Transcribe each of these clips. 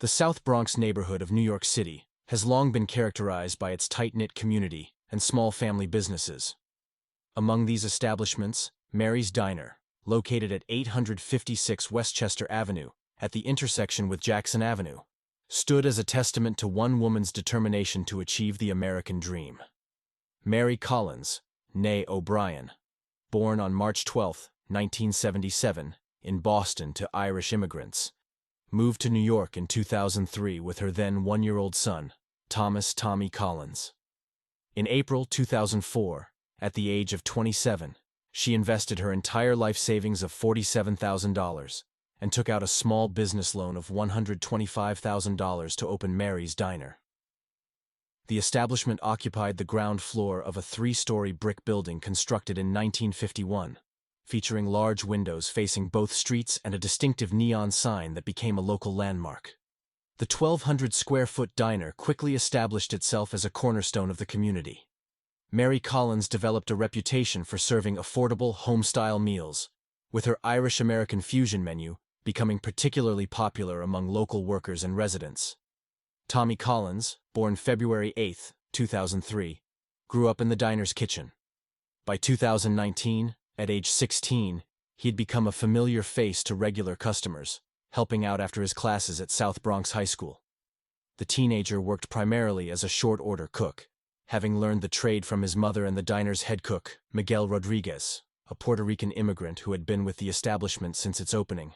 The South Bronx neighborhood of New York City has long been characterized by its tight-knit community and small family businesses. Among these establishments, Mary's Diner, located at 856 Westchester Avenue, at the intersection with Jackson Avenue, stood as a testament to one woman's determination to achieve the American dream. Mary Collins, née O'Brien, born on March 12, 1977, in Boston to Irish immigrants, moved to New York in 2003 with her then one-year-old son, Thomas "Tommy" Collins. In April 2004, at the age of 27, she invested her entire life savings of $47,000 and took out a small business loan of $125,000 to open Mary's Diner. The establishment occupied the ground floor of a three-story brick building constructed in 1951, featuring large windows facing both streets and a distinctive neon sign that became a local landmark. The 1,200-square-foot diner quickly established itself as a cornerstone of the community. Mary Collins developed a reputation for serving affordable, home-style meals, with her Irish-American fusion menu becoming particularly popular among local workers and residents. Tommy Collins, born February 8, 2003, grew up in the diner's kitchen. By 2019, at age 16, he had become a familiar face to regular customers, helping out after his classes at South Bronx High School. The teenager worked primarily as a short-order cook, having learned the trade from his mother and the diner's head cook, Miguel Rodriguez, a Puerto Rican immigrant who had been with the establishment since its opening.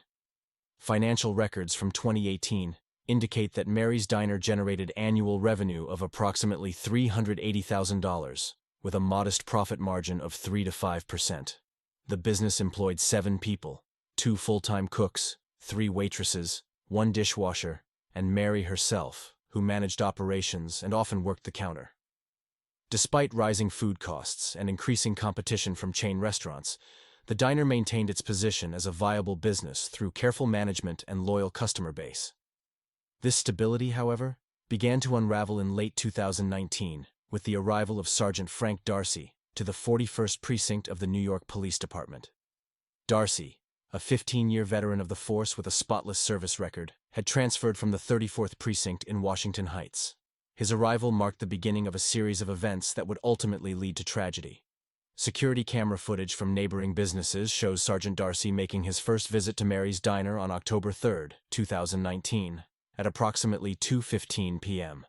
Financial records from 2018 indicate that Mary's Diner generated annual revenue of approximately $380,000, with a modest profit margin of 3 to 5%. The business employed 7 people, 2 full-time cooks, 3 waitresses, 1 dishwasher, and Mary herself, who managed operations and often worked the counter. Despite rising food costs and increasing competition from chain restaurants, the diner maintained its position as a viable business through careful management and loyal customer base. This stability, however, began to unravel in late 2019 with the arrival of Sergeant Frank Darcy to the 41st Precinct of the New York Police Department. Darcy, a 15-year veteran of the force with a spotless service record, had transferred from the 34th Precinct in Washington Heights. His arrival marked the beginning of a series of events that would ultimately lead to tragedy. Security camera footage from neighboring businesses shows Sergeant Darcy making his first visit to Mary's Diner on October 3, 2019, at approximately 2:15 p.m.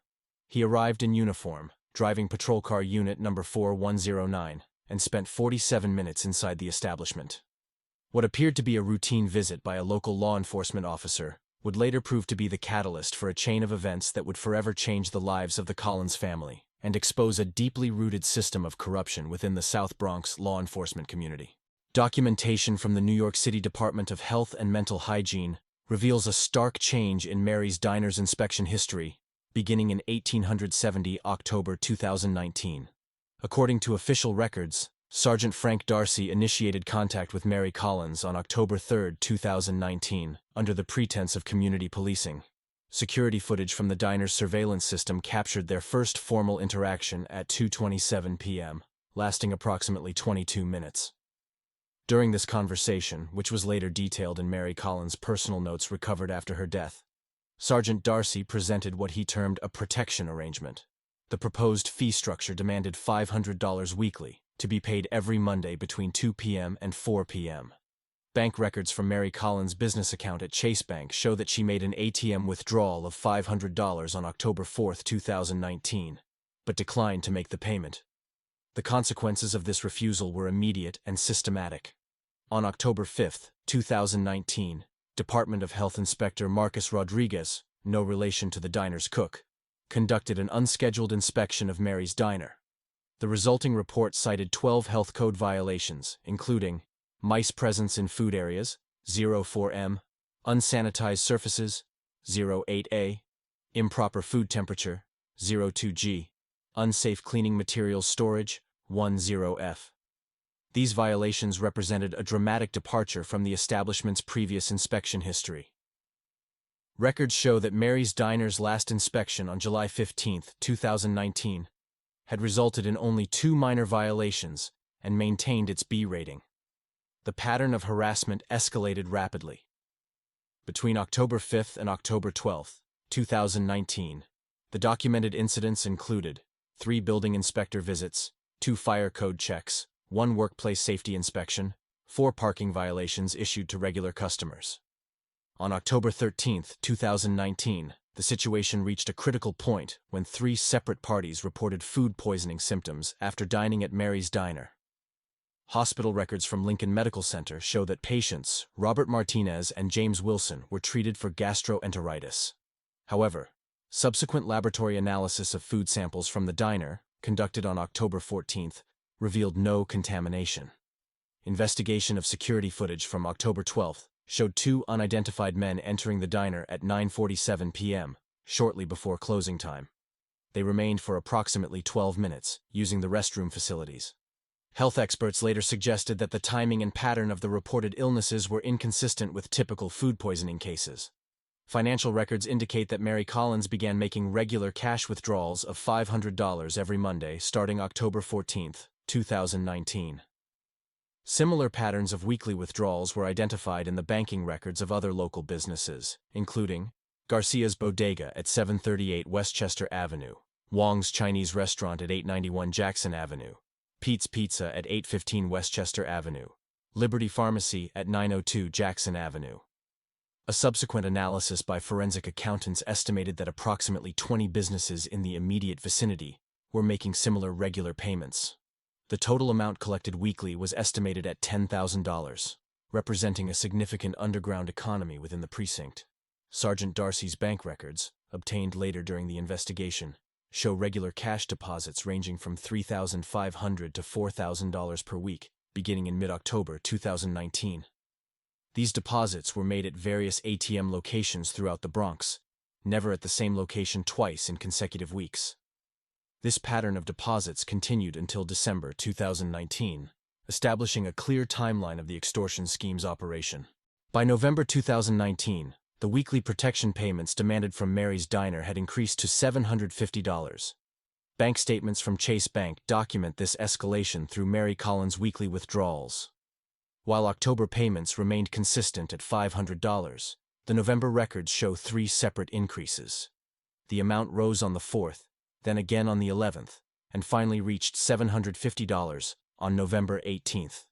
He arrived in uniform, driving patrol car unit number 4109, and spent 47 minutes inside the establishment. What appeared to be a routine visit by a local law enforcement officer would later prove to be the catalyst for a chain of events that would forever change the lives of the Collins family and expose a deeply rooted system of corruption within the South Bronx law enforcement community. Documentation from the New York City Department of Health and Mental Hygiene reveals a stark change in Mary's Diner's inspection history, beginning in 1870 October 2019. According to official records, Sergeant Frank Darcy initiated contact with Mary Collins on October 3, 2019, under the pretense of community policing. Security footage from the diner's surveillance system captured their first formal interaction at 2:27 p.m., lasting approximately 22 minutes. During this conversation, which was later detailed in Mary Collins' personal notes recovered after her death, Sergeant Darcy presented what he termed a protection arrangement. The proposed fee structure demanded $500 weekly, to be paid every Monday between 2 p.m. and 4 p.m. Bank records from Mary Collins' business account at Chase Bank show that she made an ATM withdrawal of $500 on October 4, 2019, but declined to make the payment. The consequences of this refusal were immediate and systematic. On October 5, 2019, Department of Health Inspector Marcus Rodriguez, no relation to the diner's cook, conducted an unscheduled inspection of Mary's Diner. The resulting report cited 12 health code violations, including mice presence in food areas, 04M, unsanitized surfaces, 08A, improper food temperature, 02G, unsafe cleaning materials storage, 10F. These violations represented a dramatic departure from the establishment's previous inspection history. Records show that Mary's Diner's last inspection on July 15, 2019, had resulted in only 2 minor violations and maintained its B rating. The pattern of harassment escalated rapidly. Between October 5 and October 12, 2019. The documented incidents included 3 building inspector visits, 2 fire code checks, 1 workplace safety inspection, 4 parking violations issued to regular customers. On October 13, 2019, the situation reached a critical point when 3 separate parties reported food poisoning symptoms after dining at Mary's Diner. Hospital records from Lincoln Medical Center show that patients, Robert Martinez and James Wilson, were treated for gastroenteritis. However, subsequent laboratory analysis of food samples from the diner, conducted on October 14, revealed no contamination. Investigation of security footage from October 12 showed 2 unidentified men entering the diner at 9:47 p.m., shortly before closing time. They remained for approximately 12 minutes, using the restroom facilities. Health experts later suggested that the timing and pattern of the reported illnesses were inconsistent with typical food poisoning cases. Financial records indicate that Mary Collins began making regular cash withdrawals of $500 every Monday starting October 14, 2019. Similar patterns of weekly withdrawals were identified in the banking records of other local businesses, including Garcia's Bodega at 738 Westchester Avenue, Wong's Chinese Restaurant at 891 Jackson Avenue, Pete's Pizza at 815 Westchester Avenue, Liberty Pharmacy at 902 Jackson Avenue. A subsequent analysis by forensic accountants estimated that approximately 20 businesses in the immediate vicinity were making similar regular payments. The total amount collected weekly was estimated at $10,000, representing a significant underground economy within the precinct. Sergeant Darcy's bank records, obtained later during the investigation, show regular cash deposits ranging from $3,500 to $4,000 per week, beginning in mid-October 2019. These deposits were made at various ATM locations throughout the Bronx, never at the same location twice in consecutive weeks. This pattern of deposits continued until December 2019, establishing a clear timeline of the extortion scheme's operation. By November 2019, the weekly protection payments demanded from Mary's Diner had increased to $750. Bank statements from Chase Bank document this escalation through Mary Collins' weekly withdrawals. While October payments remained consistent at $500, the November records show 3 separate increases. The amount rose on the 4th, then again on the 11th, and finally reached $750 on November 18th.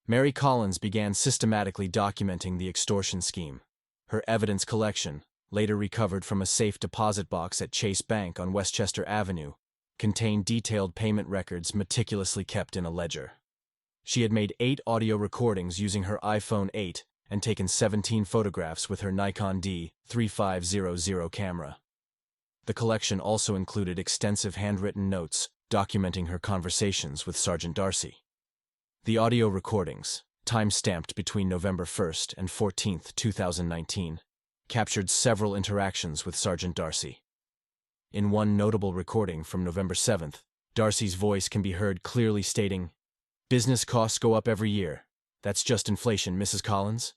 Mary Collins began systematically documenting the extortion scheme. Her evidence collection, later recovered from a safe deposit box at Chase Bank on Westchester Avenue, contained detailed payment records meticulously kept in a ledger. She had made 8 audio recordings using her iPhone 8 and taken 17 photographs with her Nikon D3500 camera. The collection also included extensive handwritten notes documenting her conversations with Sergeant Darcy. The audio recordings, time-stamped between November 1st and 14th, 2019, captured several interactions with Sergeant Darcy. In one notable recording from November 7th, Darcy's voice can be heard clearly stating, "Business costs go up every year. That's just inflation, Mrs. Collins."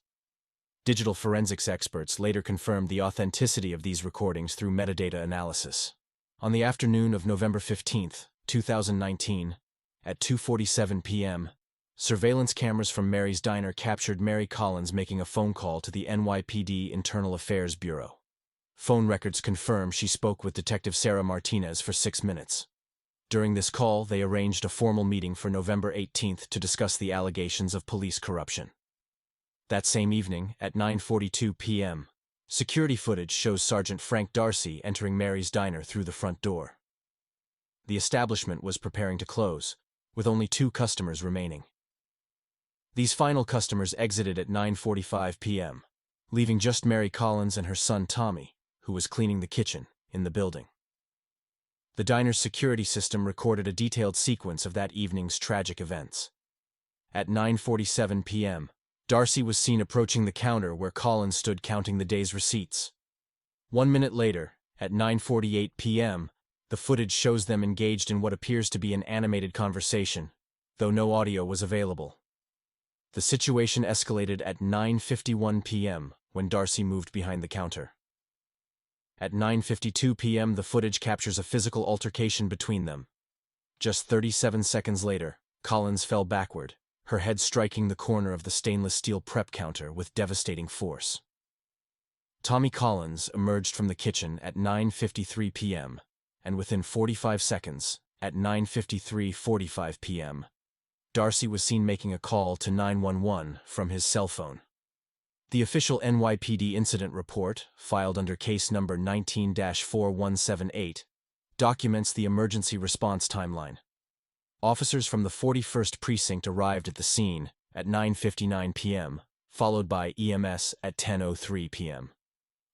Digital forensics experts later confirmed the authenticity of these recordings through metadata analysis. On the afternoon of November 15th, 2019, at 2:47 p.m., surveillance cameras from Mary's Diner captured Mary Collins making a phone call to the NYPD Internal Affairs Bureau. Phone records confirm she spoke with Detective Sarah Martinez for 6 minutes. During this call, they arranged a formal meeting for November 18th to discuss the allegations of police corruption. That same evening, at 9:42 p.m., security footage shows Sergeant Frank Darcy entering Mary's Diner through the front door. The establishment was preparing to close, with only 2 customers remaining. These final customers exited at 9:45 p.m., leaving just Mary Collins and her son Tommy, who was cleaning the kitchen, in the building. The diner's security system recorded a detailed sequence of that evening's tragic events. At 9:47 p.m., Darcy was seen approaching the counter where Collins stood counting the day's receipts. 1 minute later, at 9:48 p.m., the footage shows them engaged in what appears to be an animated conversation, though no audio was available. The situation escalated at 9:51 p.m. when Darcy moved behind the counter. At 9:52 p.m., the footage captures a physical altercation between them. Just 37 seconds later, Collins fell backward, her head striking the corner of the stainless steel prep counter with devastating force. Tommy Collins emerged from the kitchen at 9:53 p.m., and within 45 seconds, at 9:45 p.m., Darcy was seen making a call to 911 from his cell phone. The official NYPD incident report, filed under case number 19-4178, documents the emergency response timeline. Officers from the 41st Precinct arrived at the scene at 9:59 p.m., followed by EMS at 10:03 p.m.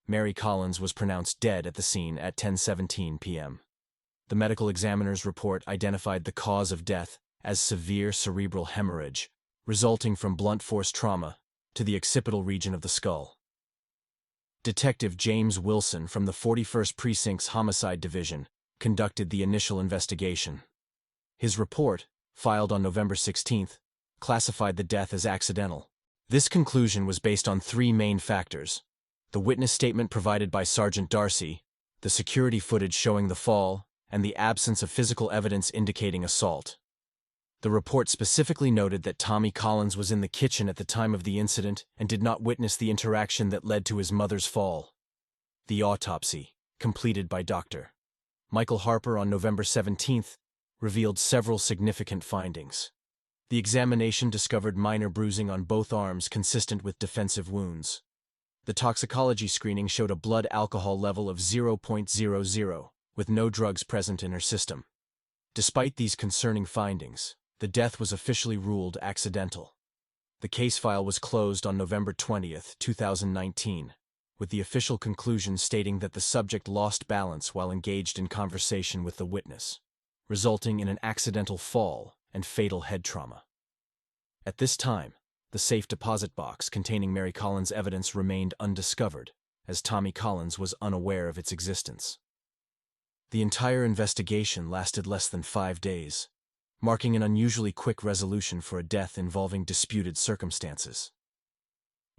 Mary Collins was pronounced dead at the scene at 10:17 p.m. The medical examiner's report identified the cause of death as severe cerebral hemorrhage, resulting from blunt force trauma to the occipital region of the skull. Detective James Wilson from the 41st Precinct's Homicide Division conducted the initial investigation. His report, filed on November 16, classified the death as accidental. This conclusion was based on three main factors: the witness statement provided by Sergeant Darcy, the security footage showing the fall, and the absence of physical evidence indicating assault. The report specifically noted that Tommy Collins was in the kitchen at the time of the incident and did not witness the interaction that led to his mother's fall. The autopsy, completed by Dr. Michael Harper on November 17, revealed several significant findings. The examination discovered minor bruising on both arms consistent with defensive wounds. The toxicology screening showed a blood alcohol level of 0.00, with no drugs present in her system. Despite these concerning findings, the death was officially ruled accidental. The case file was closed on November 20, 2019, with the official conclusion stating that the subject lost balance while engaged in conversation with the witness, resulting in an accidental fall and fatal head trauma. At this time, the safe deposit box containing Mary Collins' evidence remained undiscovered, as Tommy Collins was unaware of its existence. The entire investigation lasted less than 5 days, marking an unusually quick resolution for a death involving disputed circumstances.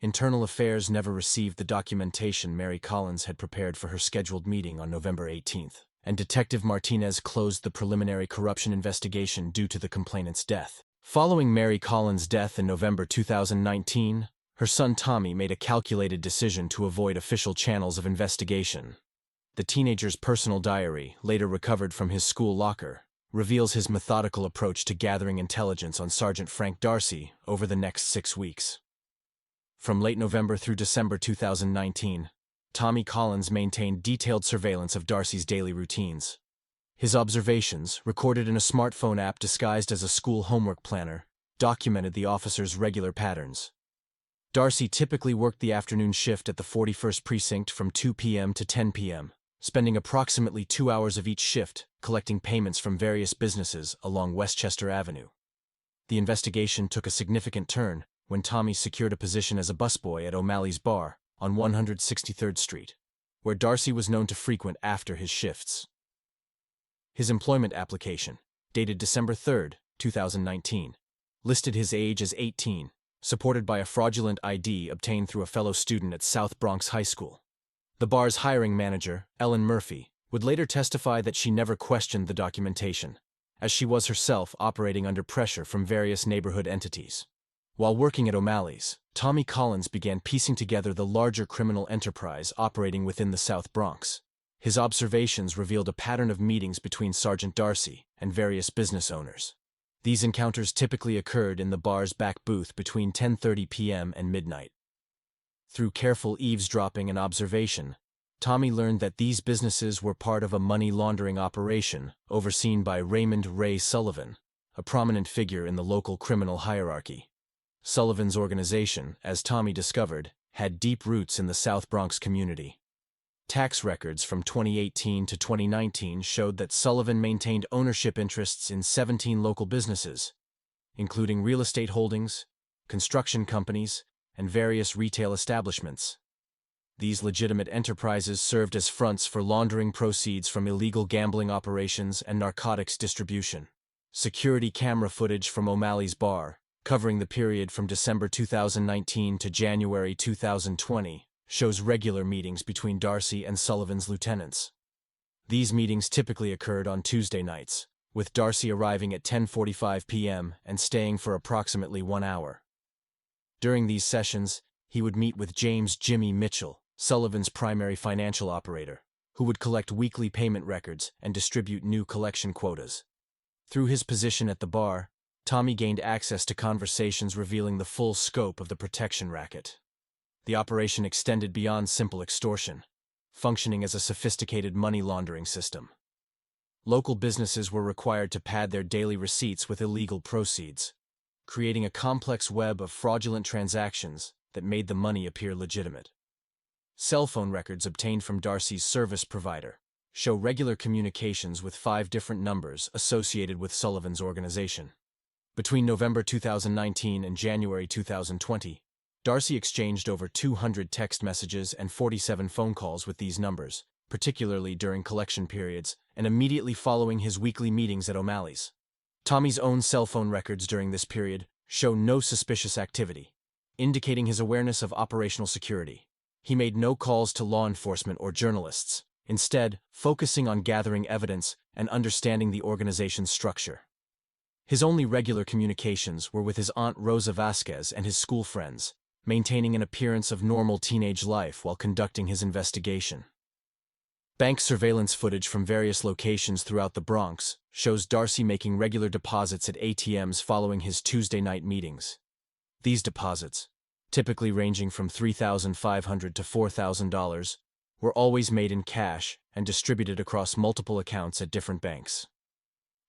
Internal Affairs never received the documentation Mary Collins had prepared for her scheduled meeting on November 18, and Detective Martinez closed the preliminary corruption investigation due to the complainant's death. Following Mary Collins' death in November 2019, her son Tommy made a calculated decision to avoid official channels of investigation. The teenager's personal diary, later recovered from his school locker, reveals his methodical approach to gathering intelligence on Sergeant Frank Darcy over the next 6 weeks. From late November through December 2019, Tommy Collins maintained detailed surveillance of Darcy's daily routines. His observations, recorded in a smartphone app disguised as a school homework planner, documented the officer's regular patterns. Darcy typically worked the afternoon shift at the 41st Precinct from 2 p.m. to 10 p.m., spending approximately 2 hours of each shift collecting payments from various businesses along Westchester Avenue. The investigation took a significant turn when Tommy secured a position as a busboy at O'Malley's Bar on 163rd Street, where Darcy was known to frequent after his shifts. His employment application, dated December 3, 2019, listed his age as 18, supported by a fraudulent ID obtained through a fellow student at South Bronx High School. The bar's hiring manager, Ellen Murphy, would later testify that she never questioned the documentation, as she was herself operating under pressure from various neighborhood entities. While working at O'Malley's, Tommy Collins began piecing together the larger criminal enterprise operating within the South Bronx. His observations revealed a pattern of meetings between Sergeant Darcy and various business owners. These encounters typically occurred in the bar's back booth between 10:30 p.m. and midnight. Through careful eavesdropping and observation, Tommy learned that these businesses were part of a money laundering operation overseen by Raymond Ray Sullivan, a prominent figure in the local criminal hierarchy. Sullivan's organization, as Tommy discovered, had deep roots in the South Bronx community. Tax records from 2018 to 2019 showed that Sullivan maintained ownership interests in 17 local businesses, including real estate holdings, construction companies, and various retail establishments. These legitimate enterprises served as fronts for laundering proceeds from illegal gambling operations and narcotics distribution. Security camera footage from O'Malley's Bar, covering the period from December 2019 to January 2020, shows regular meetings between Darcy and Sullivan's lieutenants. These meetings typically occurred on Tuesday nights, with Darcy arriving at 10:45 p.m. and staying for approximately 1 hour. During these sessions, he would meet with James "Jimmy" Mitchell, Sullivan's primary financial operator, who would collect weekly payment records and distribute new collection quotas. Through his position at the bar, Tommy gained access to conversations revealing the full scope of the protection racket. The operation extended beyond simple extortion, functioning as a sophisticated money laundering system. Local businesses were required to pad their daily receipts with illegal proceeds, creating a complex web of fraudulent transactions that made the money appear legitimate. Cell phone records obtained from Darcy's service provider show regular communications with 5 different numbers associated with Sullivan's organization. Between November 2019 and January 2020, Darcy exchanged over 200 text messages and 47 phone calls with these numbers, particularly during collection periods and immediately following his weekly meetings at O'Malley's. Tommy's own cell phone records during this period show no suspicious activity, indicating his awareness of operational security. He made no calls to law enforcement or journalists, instead focusing on gathering evidence and understanding the organization's structure. His only regular communications were with his aunt Rosa Vasquez and his school friends, maintaining an appearance of normal teenage life while conducting his investigation. Bank surveillance footage from various locations throughout the Bronx shows Darcy making regular deposits at ATMs following his Tuesday night meetings. These deposits, typically ranging from $3,500 to $4,000, were always made in cash and distributed across multiple accounts at different banks.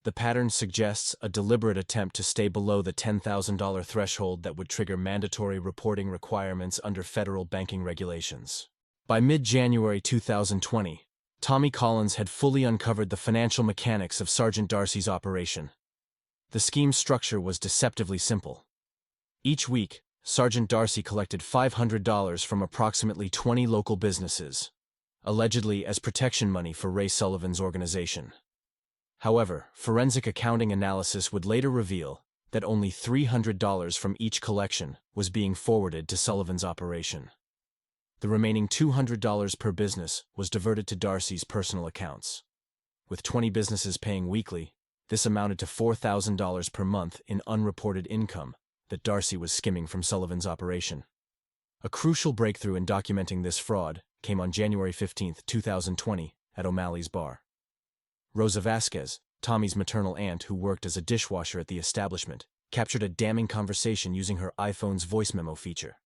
The pattern suggests a deliberate attempt to stay below the $10,000 threshold that would trigger mandatory reporting requirements under federal banking regulations. By mid-January 2020, Tommy Collins had fully uncovered the financial mechanics of Sergeant Darcy's operation. The scheme's structure was deceptively simple. Each week, Sergeant Darcy collected $500 from approximately 20 local businesses, allegedly as protection money for Ray Sullivan's organization. However, forensic accounting analysis would later reveal that only $300 from each collection was being forwarded to Sullivan's operation. The remaining $200 per business was diverted to Darcy's personal accounts. With 20 businesses paying weekly, this amounted to $4,000 per month in unreported income that Darcy was skimming from Sullivan's operation. A crucial breakthrough in documenting this fraud came on January 15, 2020, at O'Malley's bar. Rosa Vasquez, Tommy's maternal aunt who worked as a dishwasher at the establishment, captured a damning conversation using her iPhone's voice memo feature.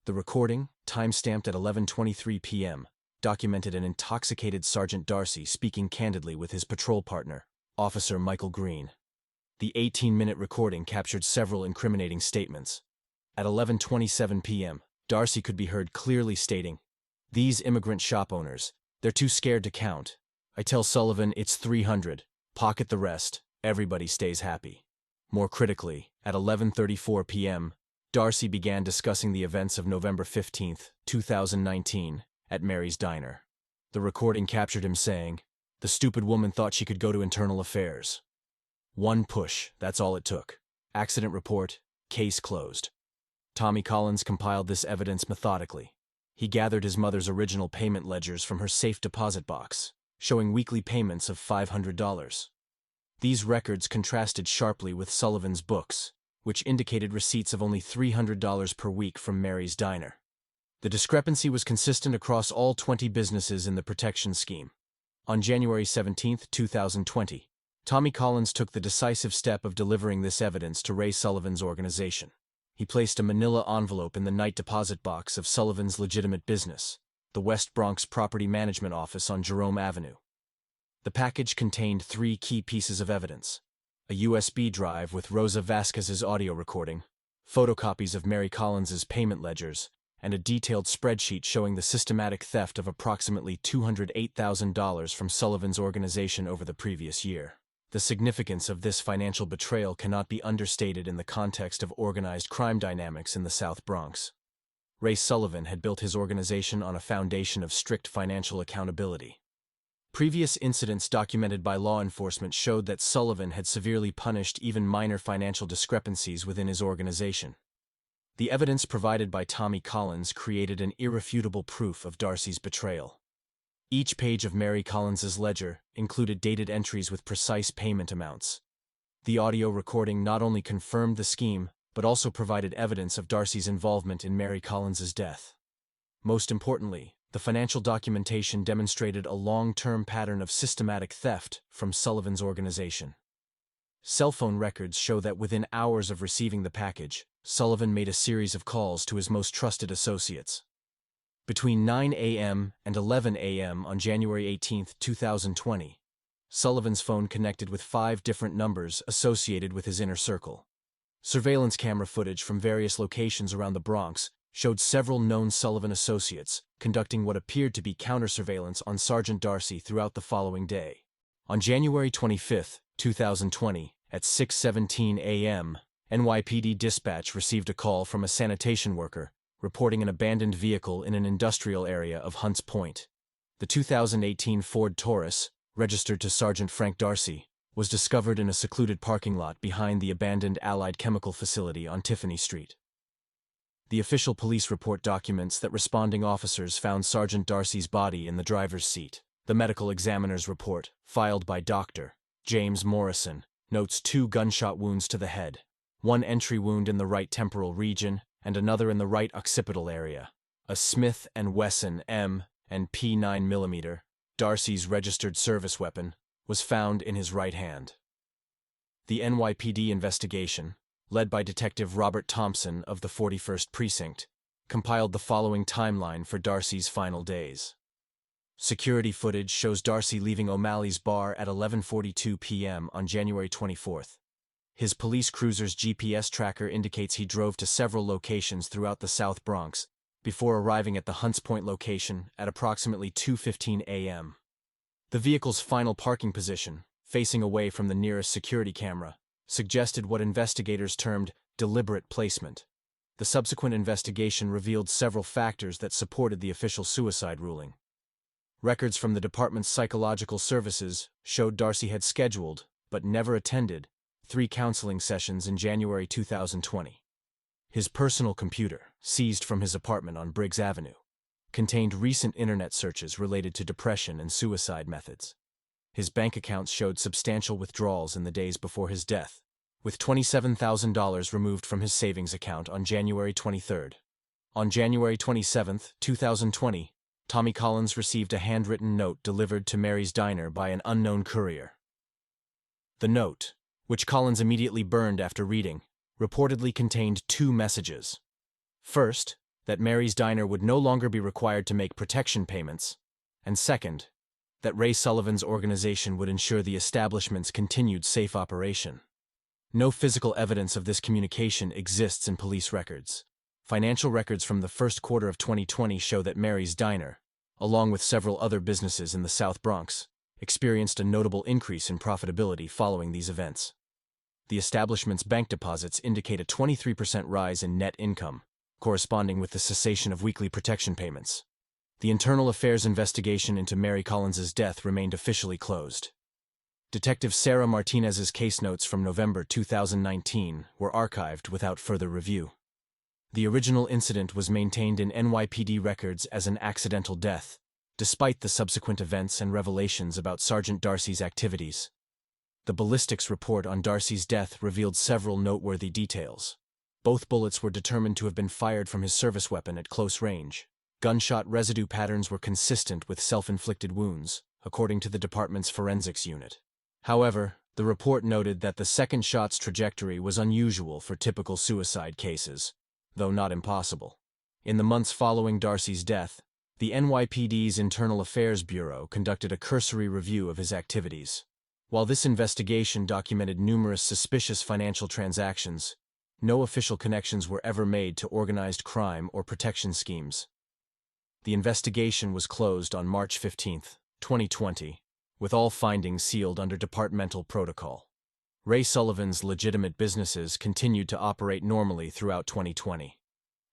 The recording, time-stamped at 11:23 p.m., documented an intoxicated Sergeant Darcy speaking candidly with his patrol partner, Officer Michael Green. The 18-minute recording captured several incriminating statements. At 11:27 p.m., Darcy could be heard clearly stating, "These immigrant shop owners, they're too scared to count. I tell Sullivan it's 300, pocket the rest, everybody stays happy." More critically, at 11:34 p.m., Darcy began discussing the events of November 15, 2019, at Mary's Diner. The recording captured him saying, "The stupid woman thought she could go to internal affairs. One push, that's all it took. Accident report, case closed." Tommy Collins compiled this evidence methodically. He gathered his mother's original payment ledgers from her safe deposit box, showing weekly payments of $500. These records contrasted sharply with Sullivan's books, which indicated receipts of only $300 per week from Mary's Diner. The discrepancy was consistent across all 20 businesses in the protection scheme. On January 17, 2020, Tommy Collins took the decisive step of delivering this evidence to Ray Sullivan's organization. He placed a manila envelope in the night deposit box of Sullivan's legitimate business, the West Bronx Property Management Office on Jerome Avenue. The package contained 3 key pieces of evidence: a USB drive with Rosa Vasquez's audio recording, photocopies of Mary Collins's payment ledgers, and a detailed spreadsheet showing the systematic theft of approximately $208,000 from Sullivan's organization over the previous year. The significance of this financial betrayal cannot be understated in the context of organized crime dynamics in the South Bronx. Ray Sullivan had built his organization on a foundation of strict financial accountability. Previous incidents documented by law enforcement showed that Sullivan had severely punished even minor financial discrepancies within his organization. The evidence provided by Tommy Collins created an irrefutable proof of Darcy's betrayal. Each page of Mary Collins's ledger included dated entries with precise payment amounts. The audio recording not only confirmed the scheme, but also provided evidence of Darcy's involvement in Mary Collins's death. Most importantly, The financial documentation demonstrated a long-term pattern of systematic theft from Sullivan's organization. Cell phone records show that within hours of receiving the package, Sullivan made a series of calls to his most trusted associates. Between 9 a.m. and 11 a.m. on January 18, 2020, Sullivan's phone connected with 5 different numbers associated with his inner circle. Surveillance camera footage from various locations around the Bronx showed several known Sullivan associates conducting what appeared to be counter-surveillance on Sergeant Darcy throughout the following day. On January 25, 2020, at 6:17 a.m., NYPD dispatch received a call from a sanitation worker reporting an abandoned vehicle in an industrial area of Hunts Point. The 2018 Ford Taurus, registered to Sergeant Frank Darcy, was discovered in a secluded parking lot behind the abandoned Allied Chemical facility on Tiffany Street. The official police report documents that responding officers found Sergeant Darcy's body in the driver's seat. The medical examiner's report, filed by Dr. James Morrison, notes 2 gunshot wounds to the head, 1 entry wound in the right temporal region and another in the right occipital area. A Smith & Wesson M and P 9mm, Darcy's registered service weapon, was found in his right hand. The NYPD investigation, led by Detective Robert Thompson of the 41st Precinct, compiled the following timeline for Darcy's final days. Security footage shows Darcy leaving O'Malley's bar at 11:42 p.m. on January 24th. His police cruiser's GPS tracker indicates he drove to several locations throughout the South Bronx before arriving at the Hunts Point location at approximately 2:15 a.m. The vehicle's final parking position, facing away from the nearest security camera, suggested what investigators termed deliberate placement. The subsequent investigation revealed several factors that supported the official suicide ruling. Records from the department's psychological services showed Darcy had scheduled, but never attended, 3 counseling sessions in January 2020. His personal computer, seized from his apartment on Briggs Avenue, contained recent internet searches related to depression and suicide methods. His bank accounts showed substantial withdrawals in the days before his death, with $27,000 removed from his savings account on January 23. On January 27, 2020, Tommy Collins received a handwritten note delivered to Mary's Diner by an unknown courier. The note, which Collins immediately burned after reading, reportedly contained 2 messages. First, that Mary's Diner would no longer be required to make protection payments, and second, that Ray Sullivan's organization would ensure the establishment's continued safe operation. No physical evidence of this communication exists in police records. Financial records from the first quarter of 2020 show that Mary's Diner, along with several other businesses in the South Bronx, experienced a notable increase in profitability following these events. The establishment's bank deposits indicate a 23% rise in net income, corresponding with the cessation of weekly protection payments. The internal affairs investigation into Mary Collins's death remained officially closed. Detective Sarah Martinez's case notes from November 2019 were archived without further review. The original incident was maintained in NYPD records as an accidental death, despite the subsequent events and revelations about Sergeant Darcy's activities. The ballistics report on Darcy's death revealed several noteworthy details. Both bullets were determined to have been fired from his service weapon at close range. Gunshot residue patterns were consistent with self-inflicted wounds, according to the department's forensics unit. However, the report noted that the second shot's trajectory was unusual for typical suicide cases, though not impossible. In the months following Darcy's death, the NYPD's Internal Affairs Bureau conducted a cursory review of his activities. While this investigation documented numerous suspicious financial transactions, no official connections were ever made to organized crime or protection schemes. The investigation was closed on March 15, 2020, with all findings sealed under departmental protocol. Ray Sullivan's legitimate businesses continued to operate normally throughout 2020.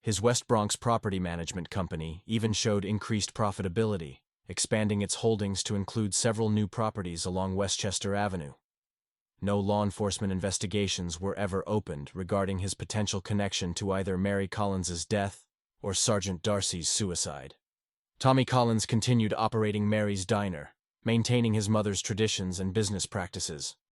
His West Bronx property management company even showed increased profitability, expanding its holdings to include several new properties along Westchester Avenue. No law enforcement investigations were ever opened regarding his potential connection to either Mary Collins's death or Sergeant Darcy's suicide. Tommy Collins continued operating Mary's Diner, maintaining his mother's traditions and business practices.